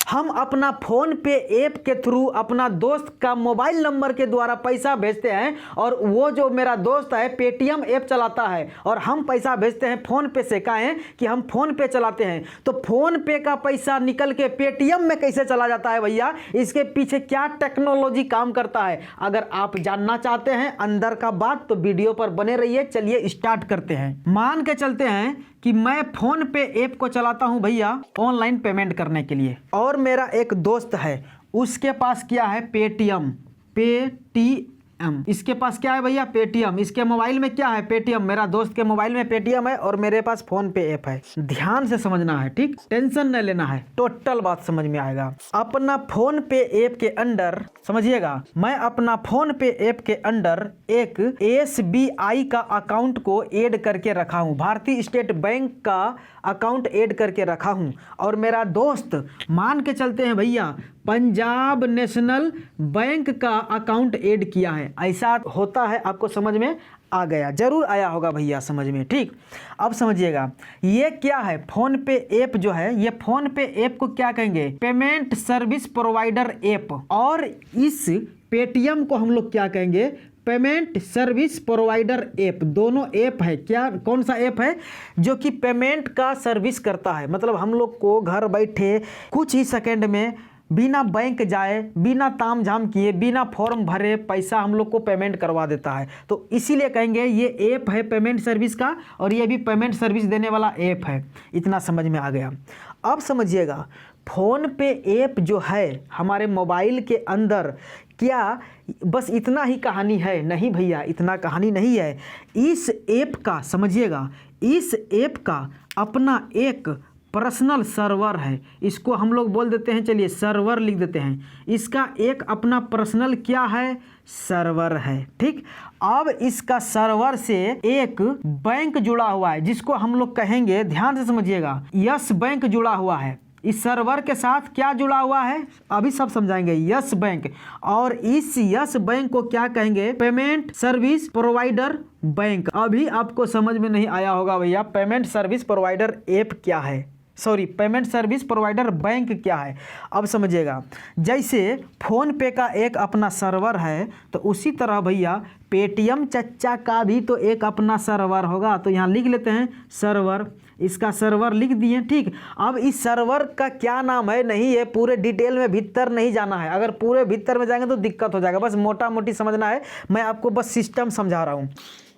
हम अपना फोन पे ऐप के थ्रू अपना दोस्त का मोबाइल नंबर के द्वारा पैसा भेजते हैं और वो जो मेरा दोस्त है पेटीएम ऐप चलाता है और हम पैसा भेजते हैं फोन पे से। कहें कि हम फोन पे चलाते हैं तो फोन पे का पैसा निकल के पेटीएम में कैसे चला जाता है भैया, इसके पीछे क्या टेक्नोलॉजी काम करता है, अगर आप जानना चाहते हैं अंदर का बात तो वीडियो पर बने रहिए। चलिए स्टार्ट करते हैं। मान के चलते हैं कि मैं फोन पे ऐप को चलाता हूं भैया ऑनलाइन पेमेंट करने के लिए, और मेरा एक दोस्त है उसके पास क्या है पेटीएम। इसके पास क्या है भैया पेटीएम, इसके मोबाइल में क्या है पेटीएम, मेरा दोस्त के मोबाइल में पेटीएम है और मेरे पास फोन पे ऐप है। ध्यान से समझना है, ठीक, टेंशन नहीं लेना है, टोटल बात समझ में आएगा। अपना फोन पे ऐप के अंदर समझिएगा, मैं अपना फोन पे ऐप के अंदर एक एसबीआई का अकाउंट को ऐड करके रखा हूं, भारतीय स्टेट बैंक का अकाउंट ऐड करके रखा हूं, और मेरा दोस्त मान के चलते हैं भैया पंजाब नेशनल बैंक का अकाउंट ऐड किया है। ऐसा होता है, आपको समझ में आ गया, जरूर आया होगा भैया समझ में, ठीक। अब समझिएगा ये क्या है, फोन पे ऐप जो है, ये फोन पे ऐप को क्या कहेंगे, पेमेंट सर्विस प्रोवाइडर ऐप, और इस पेटीएम को हम लोग क्या कहेंगे, पेमेंट सर्विस प्रोवाइडर ऐप। दोनों ऐप है, क्या कौन सा ऐप है, जो कि पेमेंट का सर्विस करता है, मतलब हम लोग को घर बैठे कुछ ही सेकंड में बिना बैंक जाए, बिना ताम झाम किए, बिना फॉर्म भरे पैसा हम लोग को पेमेंट करवा देता है। तो इसीलिए कहेंगे ये ऐप है पेमेंट सर्विस का, और ये भी पेमेंट सर्विस देने वाला ऐप है। इतना समझ में आ गया। अब समझिएगा फोन पे ऐप जो है हमारे मोबाइल के अंदर, क्या बस इतना ही कहानी है, नहीं भैया इतना कहानी नहीं है। इस ऐप का समझिएगा, इस ऐप का अपना एक पर्सनल सर्वर है, इसको हम लोग बोल देते हैं, चलिए सर्वर लिख देते हैं। इसका एक अपना पर्सनल क्या है, सर्वर है, ठीक। अब इसका सर्वर से एक बैंक जुड़ा हुआ है जिसको हम लोग कहेंगे, ध्यान से समझिएगा, यस बैंक जुड़ा हुआ है। इस सर्वर के साथ क्या जुड़ा हुआ है अभी सब समझाएंगे, यस बैंक, और इस यस बैंक को क्या कहेंगे, पेमेंट सर्विस प्रोवाइडर बैंक। अभी आपको समझ में नहीं आया होगा भैया पेमेंट सर्विस प्रोवाइडर ऐप क्या है, sorry payment service provider bank क्या है। अब समझिएगा, जैसे फोन पे का एक अपना सर्वर है तो उसी तरह भैया पेटीएम चच्चा का भी तो एक अपना सर्वर होगा। तो यहाँ लिख लेते हैं सर्वर, इसका सर्वर लिख दिए, ठीक। अब इस सर्वर का क्या नाम है, नहीं है पूरे डिटेल में भीतर नहीं जाना है, अगर पूरे भीतर में जाएंगे तो दिक्कत हो जाएगा, बस मोटा मोटी समझना है, मैं आपको बस सिस्टम समझा रहा हूँ।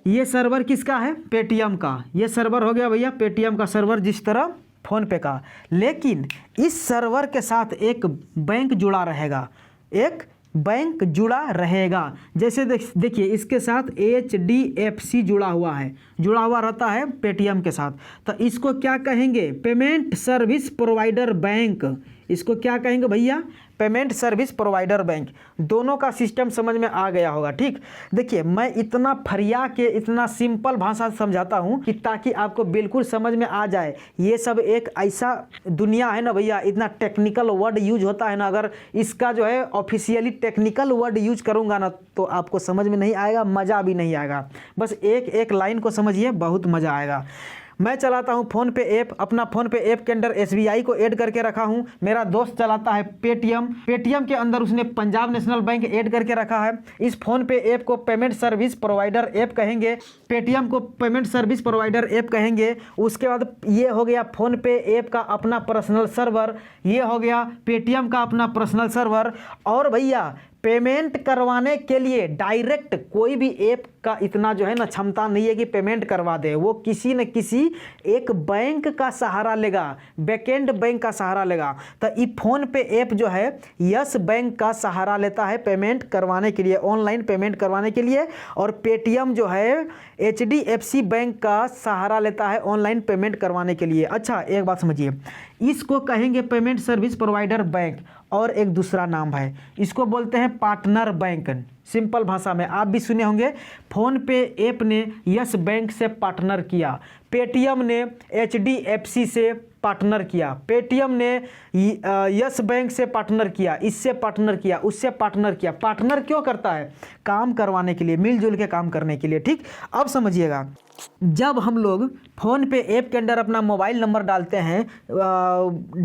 ये सर्वर किसका है, पेटीएम का, ये सर्वर हो गया भैया पेटीएम का सर्वर, जिस तरह फोन पे का। लेकिन इस सर्वर के साथ एक बैंक जुड़ा रहेगा, एक बैंक जुड़ा रहेगा। जैसे देखिए इसके साथ HDFC जुड़ा हुआ है, जुड़ा हुआ रहता है पेटीएम के साथ, तो इसको क्या कहेंगे, पेमेंट सर्विस प्रोवाइडर बैंक। इसको क्या कहेंगे भैया, पेमेंट सर्विस प्रोवाइडर बैंक। दोनों का सिस्टम समझ में आ गया होगा, ठीक। देखिए मैं इतना फरिया के इतना सिंपल भाषा समझाता हूँ कि ताकि आपको बिल्कुल समझ में आ जाए। ये सब एक ऐसा दुनिया है ना भैया, इतना टेक्निकल वर्ड यूज होता है ना, अगर इसका जो है ऑफिशियली टेक्निकल वर्ड यूज करूँगा ना तो आपको समझ में नहीं आएगा, मज़ा भी नहीं आएगा। बस एक एक लाइन को समझिए, बहुत मज़ा आएगा। मैं चलाता हूं फोन पे ऐप, अपना फोन पे ऐप के अंदर एसबीआई को ऐड करके रखा हूं। मेरा दोस्त चलाता है पेटीएम, पेटीएम के अंदर उसने पंजाब नेशनल बैंक ऐड करके रखा है। इस फोन पे ऐप को पेमेंट सर्विस प्रोवाइडर ऐप कहेंगे, पेटीएम को पेमेंट सर्विस प्रोवाइडर ऐप कहेंगे। उसके बाद ये हो गया फोन पे ऐप का अपना पर्सनल सर्वर, ये हो गया पेटीएम का अपना पर्सनल सर्वर। और भैया पेमेंट करवाने के लिए डायरेक्ट कोई भी ऐप का इतना जो है ना क्षमता नहीं है कि पेमेंट करवा दे, वो किसी न किसी एक बैंक का सहारा लेगा, बैकएंड बैंक का सहारा लेगा। तो ये फोन पे ऐप जो है यस बैंक का सहारा लेता है पेमेंट करवाने के लिए, ऑनलाइन पेमेंट करवाने के लिए, और पेटीएम जो है HDFC बैंक का सहारा लेता है ऑनलाइन पेमेंट करवाने के लिए। अच्छा एक बात समझिए, इसको कहेंगे पेमेंट सर्विस प्रोवाइडर बैंक, और एक दूसरा नाम है, इसको बोलते हैं पार्टनर बैंक। सिंपल भाषा में आप भी सुने होंगे, फोन पे ऐप ने यस बैंक से पार्टनर किया, पेटीएम ने HDFC से पार्टनर किया, पेटीएम ने यस बैंक से पार्टनर किया, इससे पार्टनर किया, उससे पार्टनर किया। पार्टनर क्यों करता है? काम करवाने के लिए, मिलजुल के काम करने के लिए। ठीक, अब समझिएगा, जब हम लोग फ़ोन पे ऐप के अंदर अपना मोबाइल नंबर डालते हैं,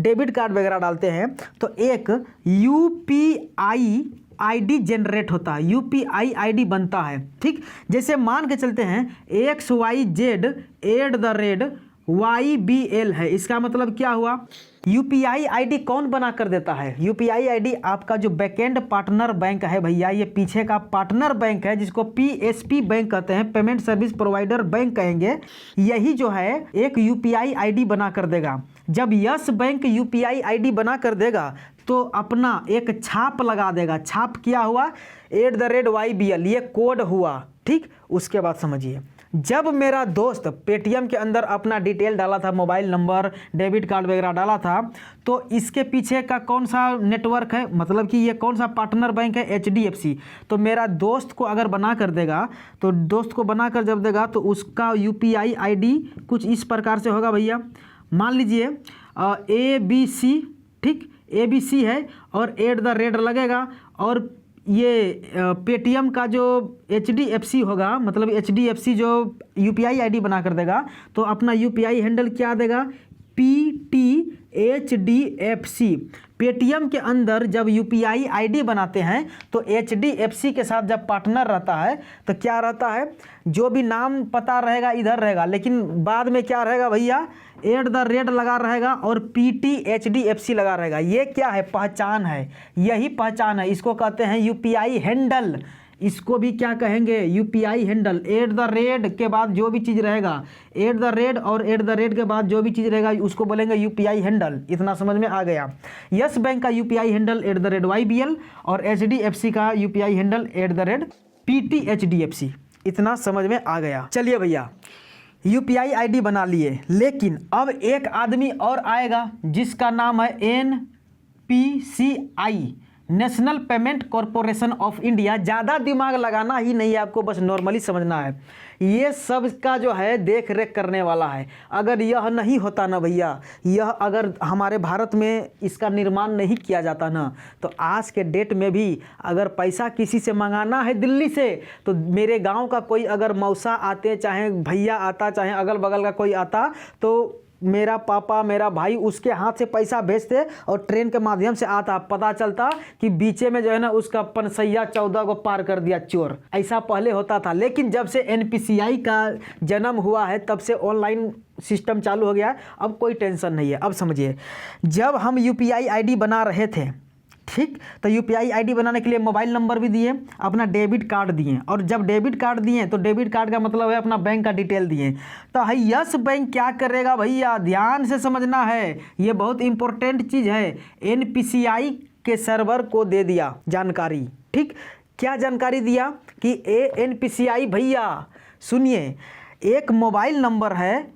डेबिट कार्ड वगैरह डालते हैं, तो एक यूपीआई आईडी जनरेट होता है, यूपीआई आईडी बनता है। ठीक, जैसे मान के चलते हैं XYZ@YBL है, इसका मतलब क्या हुआ? यूपीआई आईडी कौन बना कर देता है? यूपीआई आईडी आपका जो बैकएंड पार्टनर बैंक है भैया, ये पीछे का पार्टनर बैंक है जिसको पीएसपी बैंक कहते हैं, पेमेंट सर्विस प्रोवाइडर बैंक कहेंगे। यही जो है एक यूपीआई आईडी बना कर देगा। जब यस बैंक यूपीआई आईडी बना कर देगा तो अपना एक छाप लगा देगा। छाप क्या हुआ? @YBL, ये कोड हुआ। ठीक, उसके बाद समझिए, जब मेरा दोस्त पेटीएम के अंदर अपना डिटेल डाला था, मोबाइल नंबर, डेबिट कार्ड वगैरह डाला था, तो इसके पीछे का कौन सा नेटवर्क है, मतलब कि ये कौन सा पार्टनर बैंक है? HDFC। तो मेरा दोस्त को अगर बना कर देगा, तो दोस्त को बना कर जब देगा तो उसका यूपीआई आईडी कुछ इस प्रकार से होगा भैया। मान लीजिए ABC, ठीक, ABC है और @ लगेगा, और ये पेटीएम का जो HDFC होगा, मतलब HDFC जो यूपीआई आईडी बना कर देगा, तो अपना यूपीआई हैंडल क्या देगा? PTHDFC। पेटीएम के अंदर जब यूपीआई आईडी बनाते हैं तो HDFC के साथ जब पार्टनर रहता है तो क्या रहता है? जो भी नाम पता रहेगा इधर रहेगा, लेकिन बाद में क्या रहेगा भैया? @ लगा रहेगा और PTHDFC लगा रहेगा। ये क्या है? पहचान है, यही पहचान है, इसको कहते हैं यूपीआई हैंडल। इसको भी क्या कहेंगे? UPI handle. @ के बाद जो भी चीज़ रहेगा, @ और @ के बाद जो भी चीज़ रहेगा उसको बोलेंगे यूपीआई हैंडल। इतना समझ में आ गया। यस बैंक का यूपीआई हैंडल @YBL और HDFC का यूपीआई हैंडल @PTHDFC। इतना समझ में आ गया। चलिए भैया, यूपीआई आईडी बना लिए, लेकिन अब एक आदमी और आएगा जिसका नाम है NPCI, national payment corporation of India. ज़्यादा दिमाग लगाना ही नहीं है आपको, बस नॉर्मली समझना है। ये सब का जो है देख रेख करने वाला है। अगर यह नहीं होता ना भैया, यह अगर हमारे भारत में इसका निर्माण नहीं किया जाता ना, तो आज के डेट में भी अगर पैसा किसी से मंगाना है दिल्ली से, तो मेरे गांव का कोई अगर मौसा आते, चाहे भैया आता, चाहे अगल बगल का कोई आता, तो मेरा पापा, मेरा भाई उसके हाथ से पैसा भेजते और ट्रेन के माध्यम से आता। पता चलता कि बीचे में जो है ना उसका पनसैया 14 को पार कर दिया चोर। ऐसा पहले होता था, लेकिन जब से NPCI का जन्म हुआ है तब से ऑनलाइन सिस्टम चालू हो गया है। अब कोई टेंशन नहीं है। अब समझिए, जब हम यूपीआई आईडी बना रहे थे, ठीक, तो यूपीआई आईडी बनाने के लिए मोबाइल नंबर भी दिए, अपना डेबिट कार्ड दिए, और जब डेबिट कार्ड दिए तो डेबिट कार्ड का मतलब है अपना बैंक का डिटेल दिए। तो है यस बैंक क्या करेगा भैया? ध्यान से समझना है, ये बहुत इंपॉर्टेंट चीज़ है। NPCI के सर्वर को दे दिया जानकारी। ठीक, क्या जानकारी दिया कि NPCI भैया सुनिए, एक मोबाइल नंबर है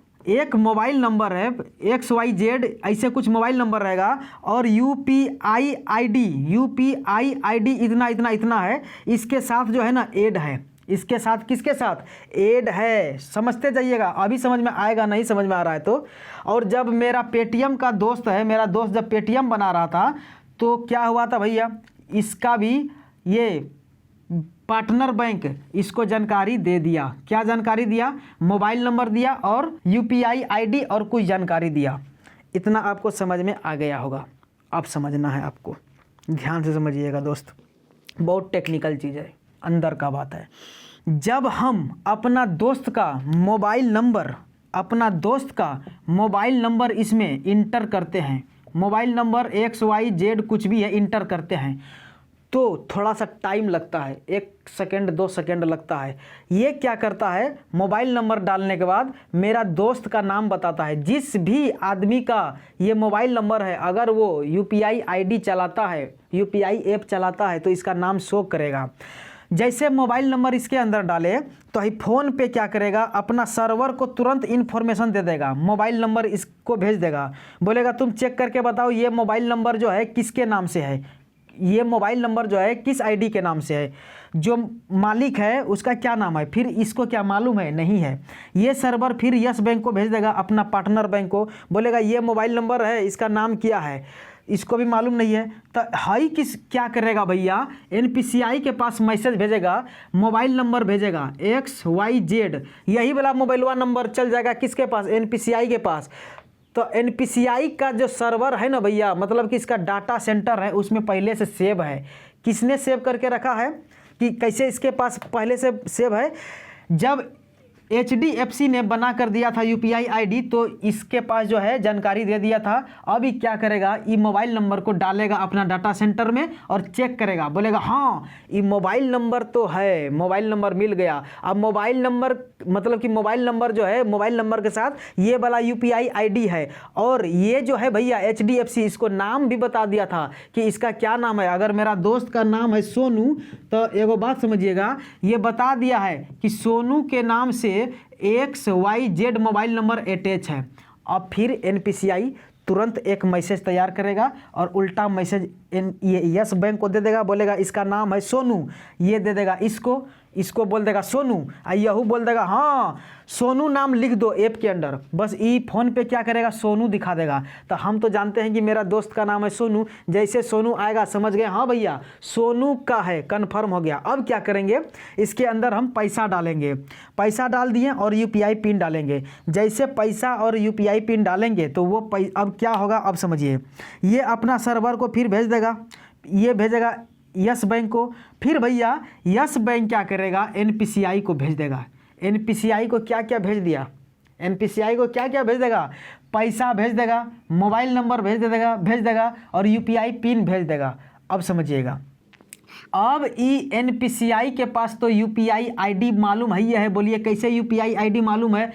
XYZ, ऐसे कुछ मोबाइल नंबर रहेगा, और यूपीआई आईडी इतना है। इसके साथ जो है ना ऐड है, इसके साथ किसके साथ ऐड है? समझते जाइएगा, अभी समझ में आएगा, नहीं समझ में आ रहा है तो। और जब मेरा पेटीएम का दोस्त है, मेरा दोस्त जब पेटीएम बना रहा था तो क्या हुआ था भैया? इसका भी ये पार्टनर बैंक इसको जानकारी दे दिया। क्या जानकारी दिया? मोबाइल नंबर दिया और यूपीआई आईडी और कुछ जानकारी दिया। इतना आपको समझ में आ गया होगा। अब समझना है आपको, ध्यान से समझिएगा दोस्त, बहुत टेक्निकल चीज़ है, अंदर का बात है। जब हम अपना दोस्त का मोबाइल नंबर इसमें इंटर करते हैं, मोबाइल नंबर XYZ कुछ भी है इंटर करते हैं, तो थोड़ा सा टाइम लगता है, 1 सेकेंड 2 सेकेंड लगता है। ये क्या करता है? मोबाइल नंबर डालने के बाद मेरा दोस्त का नाम बताता है। जिस भी आदमी का ये मोबाइल नंबर है, अगर वो यूपीआई आईडी चलाता है, यूपीआई ऐप चलाता है, तो इसका नाम शो करेगा। जैसे मोबाइल नंबर इसके अंदर डाले तो ही फ़ोन पे क्या करेगा? अपना सर्वर को तुरंत इन्फॉर्मेशन दे देगा, मोबाइल नंबर इसको भेज देगा, बोलेगा तुम चेक करके बताओ ये मोबाइल नंबर जो है किसके नाम से है, ये मोबाइल नंबर जो है किस आईडी के नाम से है। जो मालिक है उसका क्या नाम है, फिर इसको क्या मालूम है, नहीं है। ये सर्वर फिर यस बैंक को भेज देगा, अपना पार्टनर बैंक को, बोलेगा ये मोबाइल नंबर है, इसका नाम क्या है, इसको भी मालूम नहीं है। तो हाई किस क्या करेगा भैया, एनपीसीआई के पास मैसेज भेजेगा, मोबाइल नंबर भेजेगा XYZ, यही वाला मोबाइलवा नंबर चल जाएगा किसके पास, एनपीसीआई के पास। तो एनपीसीआई का जो सर्वर है ना भैया, मतलब कि इसका डाटा सेंटर है, उसमें पहले से सेव है। किसने सेव करके रखा है, कि कैसे इसके पास पहले से सेव है, जब HDFC ने बना कर दिया था UPI ID, तो इसके पास जो है जानकारी दे दिया था। अब ये क्या करेगा, ये मोबाइल नंबर को डालेगा अपना डाटा सेंटर में और चेक करेगा, बोलेगा हाँ ये मोबाइल नंबर तो है, मोबाइल नंबर मिल गया। अब मोबाइल नंबर मतलब कि मोबाइल नंबर जो है, मोबाइल नंबर के साथ ये वाला UPI ID है, और ये जो है भैया HDFC इसको नाम भी बता दिया था कि इसका क्या नाम है। अगर मेरा दोस्त का नाम है सोनू, तो एगो बात समझिएगा, ये बता दिया है कि सोनू के नाम से XYZ मोबाइल नंबर अटैच है। अब फिर एनपीसीआई तुरंत एक मैसेज तैयार करेगा और उल्टा मैसेज ये यस बैंक को दे देगा, बोलेगा इसका नाम है सोनू, ये दे देगा इसको बोल देगा सोनू, यहू बोल देगा हाँ सोनू नाम लिख दो ऐप के अंदर, बस ई फ़ोन पे क्या करेगा, सोनू दिखा देगा। तो हम तो जानते हैं कि मेरा दोस्त का नाम है सोनू, जैसे सोनू आएगा समझ गए हाँ भैया सोनू का है, कन्फर्म हो गया। अब क्या करेंगे, इसके अंदर हम पैसा डालेंगे, पैसा डाल दिए और UPI पिन डालेंगे। जैसे पैसा और UPI पिन डालेंगे तो वो अब क्या होगा, अब समझिए, ये अपना सर्वर को फिर भेज देगा, ये भेजेगा यस बैंक को, फिर भैया यस बैंक क्या करेगा, एनपीसीआई को भेज देगा। एनपीसीआई को क्या क्या भेज दिया, एनपीसीआई को क्या क्या भेज देगा, पैसा भेज देगा, मोबाइल नंबर भेज देगा और UPI पिन भेज देगा। अब समझिएगा, अब ई एनपीसीआई के पास तो UPI ID मालूम है, बोलिए कैसे UPI ID मालूम है,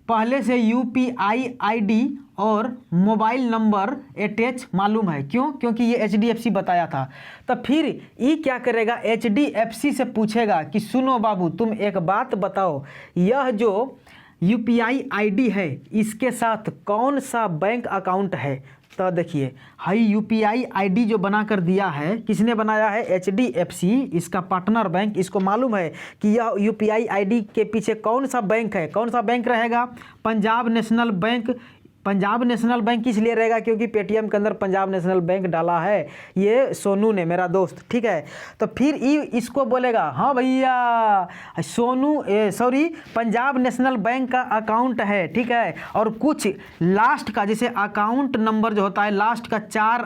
पहले से UPI ID और मोबाइल नंबर अटैच मालूम है। क्यों, क्योंकि ये HDFC बताया था। तो फिर ये क्या करेगा, HDFC से पूछेगा कि सुनो बाबू तुम एक बात बताओ, यह जो UPI ID है इसके साथ कौन सा बैंक अकाउंट है। तो देखिए हाई UPI ID जो बना कर दिया है, किसने बनाया है, HDFC, इसका पार्टनर बैंक। इसको मालूम है कि यह UPI ID के पीछे कौन सा बैंक है, कौन सा बैंक रहेगा, Punjab national bank. Punjab national bank किस लिए रहेगा, क्योंकि पेटीएम के अंदर पंजाब नेशनल बैंक डाला है ये सोनू ने, मेरा दोस्त, ठीक है। तो फिर इसको बोलेगा हाँ भैया Sonu sorry Punjab national bank का अकाउंट है, ठीक है। और कुछ लास्ट का जैसे अकाउंट नंबर जो होता है लास्ट का 4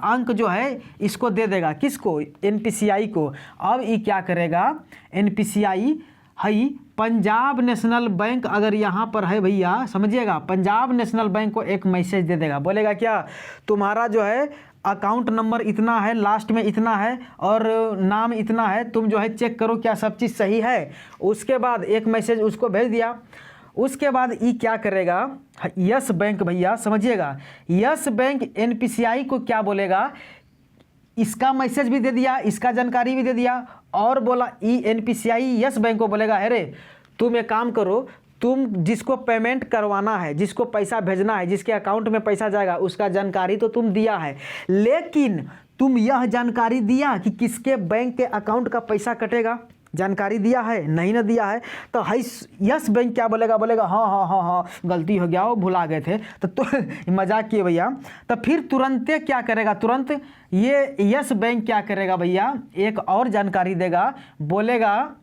अंक जो है इसको दे देगा, किसको, एनपीसीआई को। अब ये क्या करेगा, एनपीसीआई है पंजाब नेशनल बैंक अगर यहाँ पर है भैया, समझिएगा, पंजाब नेशनल बैंक को एक मैसेज दे देगा, बोलेगा क्या, तुम्हारा जो है अकाउंट नंबर इतना है, लास्ट में इतना है और नाम इतना है, तुम जो है चेक करो क्या सब चीज़ सही है। उसके बाद एक मैसेज उसको भेज दिया। उसके बाद ये क्या करेगा, यस बैंक भैया समझिएगा, यस बैंक एनपीसीआई को क्या बोलेगा, इसका मैसेज भी दे दिया, इसका जानकारी भी दे दिया, और बोला एनपीसीआई यस बैंक को बोलेगा अरे तुम एक काम करो, तुम जिसको पेमेंट करवाना है, जिसको पैसा भेजना है, जिसके अकाउंट में पैसा जाएगा उसका जानकारी तो तुम दिया है, लेकिन तुम यह जानकारी दिया कि किसके बैंक के अकाउंट का पैसा कटेगा, जानकारी दिया है, नहीं ना दिया है। तो हाई यस बैंक क्या बोलेगा, हाँ गलती हो गया, वो भुला गए थे, तो मजाक किए भैया। तो फिर तुरंत क्या करेगा, तुरंत ये यस बैंक क्या करेगा भैया, एक और जानकारी देगा, बोलेगा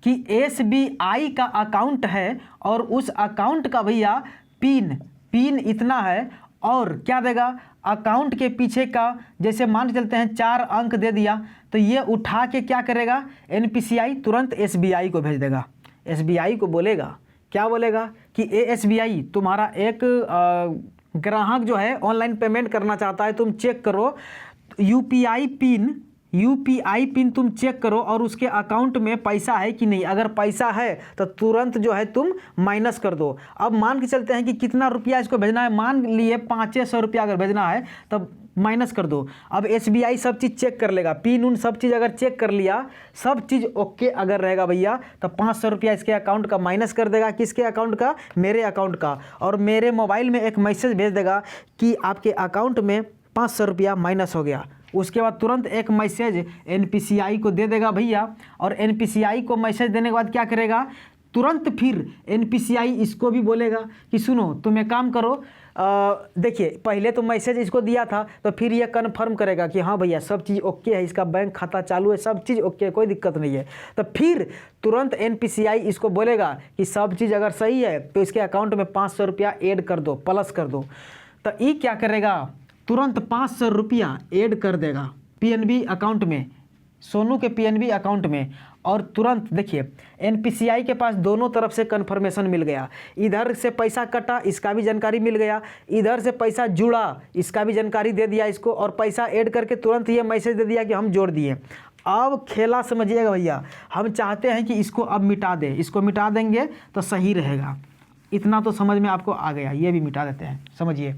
कि SBI का अकाउंट है और उस अकाउंट का भैया पिन इतना है, और क्या देगा, अकाउंट के पीछे का जैसे मान के चलते हैं 4 अंक दे दिया, तो ये उठा के क्या करेगा, एनपीसीआई तुरंत SBI को भेज देगा। SBI को बोलेगा, क्या बोलेगा कि SBI तुम्हारा एक ग्राहक जो है ऑनलाइन पेमेंट करना चाहता है, तुम चेक करो UPI पिन तुम चेक करो और उसके अकाउंट में पैसा है कि नहीं, अगर पैसा है तो तुरंत जो है तुम माइनस कर दो। अब मान के चलते हैं कि कितना रुपया इसको भेजना है, मान लिए 500 रुपया अगर भेजना है तब माइनस कर दो। अब SBI सब चीज़ चेक कर लेगा, पिन उन सब चीज़ अगर चेक कर लिया, सब चीज़ ओके अगर रहेगा भैया, तो 500 रुपया इसके अकाउंट का माइनस कर देगा, किसके अकाउंट का, मेरे अकाउंट का, और मेरे मोबाइल में एक मैसेज भेज देगा कि आपके अकाउंट में 500 रुपया माइनस हो गया। उसके बाद तुरंत एक मैसेज एनपीसीआई को दे देगा भैया, और एनपीसीआई को मैसेज देने के बाद क्या करेगा, तुरंत फिर एनपीसीआई इसको भी बोलेगा कि सुनो तुम एक काम करो, देखिए पहले तो मैसेज इसको दिया था, तो फिर ये कन्फर्म करेगा कि हाँ भैया सब चीज़ ओके है, इसका बैंक खाता चालू है, सब चीज़ ओके है, कोई दिक्कत नहीं है। तो फिर तुरंत एनपीसीआई इसको बोलेगा कि सब चीज़ अगर सही है तो इसके अकाउंट में 500 रुपया ऐड कर दो, प्लस कर दो। तो ये क्या करेगा, तुरंत 500 रुपया ऐड कर देगा पीएनबी अकाउंट में, सोनू के पीएनबी अकाउंट में। और तुरंत देखिए एनपीसीआई के पास दोनों तरफ से कन्फर्मेशन मिल गया, इधर से पैसा कटा इसका भी जानकारी मिल गया, इधर से पैसा जुड़ा इसका भी जानकारी दे दिया इसको, और पैसा ऐड करके तुरंत ये मैसेज दे दिया कि हम जोड़ दिए। अब खेला समझिएगा भैया, हम चाहते हैं कि इसको अब मिटा दें, इसको मिटा देंगे तो सही रहेगा। इतना तो समझ में आपको आ गया, ये भी मिटा देते हैं। समझिए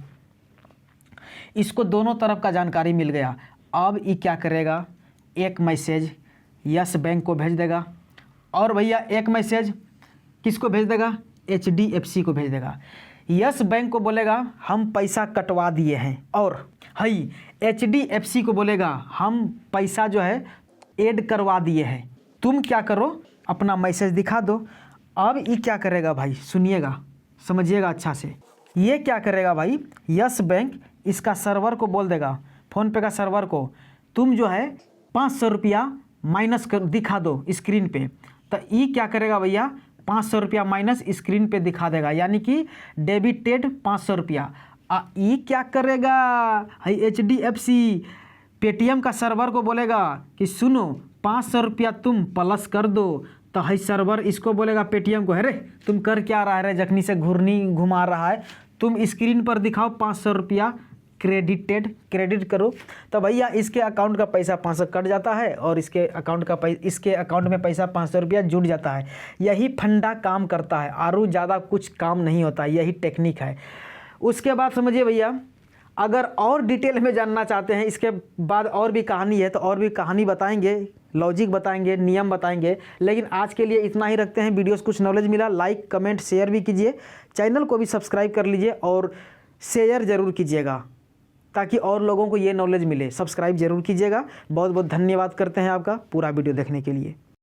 इसको दोनों तरफ का जानकारी मिल गया। अब ये क्या करेगा, एक मैसेज यस बैंक को भेज देगा, और भैया एक मैसेज किसको भेज देगा, एचडीएफसी को भेज देगा। यस बैंक को बोलेगा हम पैसा कटवा दिए हैं, और हई एचडीएफसी को बोलेगा हम पैसा जो है ऐड करवा दिए हैं, तुम क्या करो अपना मैसेज दिखा दो। अब ये क्या करेगा भाई, सुनिएगा समझिएगा अच्छा से, ये क्या करेगा भाई, यस बैंक इसका सर्वर को बोल देगा, फ़ोनपे का सर्वर को, तुम जो है 500 रुपया माइनस कर दिखा दो स्क्रीन पे। तो ये क्या करेगा भैया, 500 रुपया माइनस स्क्रीन पे दिखा देगा, यानी कि डेबिटेड 500 रुपया। ये क्या करेगा, हाई एचडीएफसी पेटीएम का सर्वर को बोलेगा कि सुनो 500 रुपया तुम प्लस कर दो। तो हाई सर्वर इसको बोलेगा पेटीएम को, अरे तुम कर क्या रहा है, जखनी से घूर्नी घुमा रहा है, तुम स्क्रीन पर दिखाओ 500 रुपया क्रेडिट करो। तो भैया इसके अकाउंट का पैसा 500 कट जाता है, और इसके अकाउंट में पैसा 500 रुपया जुड़ जाता है। यही फंडा काम करता है, आरू ज़्यादा कुछ काम नहीं होता, यही टेक्निक है। उसके बाद समझिए भैया, अगर और डिटेल में जानना चाहते हैं, इसके बाद और भी कहानी है तो और भी कहानी बताएंगे, लॉजिक बताएंगे, नियम बताएंगे। लेकिन आज के लिए इतना ही रखते हैं। वीडियो से कुछ नॉलेज मिला, लाइक कमेंट शेयर भी कीजिए, चैनल को भी सब्सक्राइब कर लीजिए और शेयर ज़रूर कीजिएगा ताकि और लोगों को ये नॉलेज मिले। सब्सक्राइब जरूर कीजिएगा। बहुत बहुत धन्यवाद करते हैं आपका पूरा वीडियो देखने के लिए।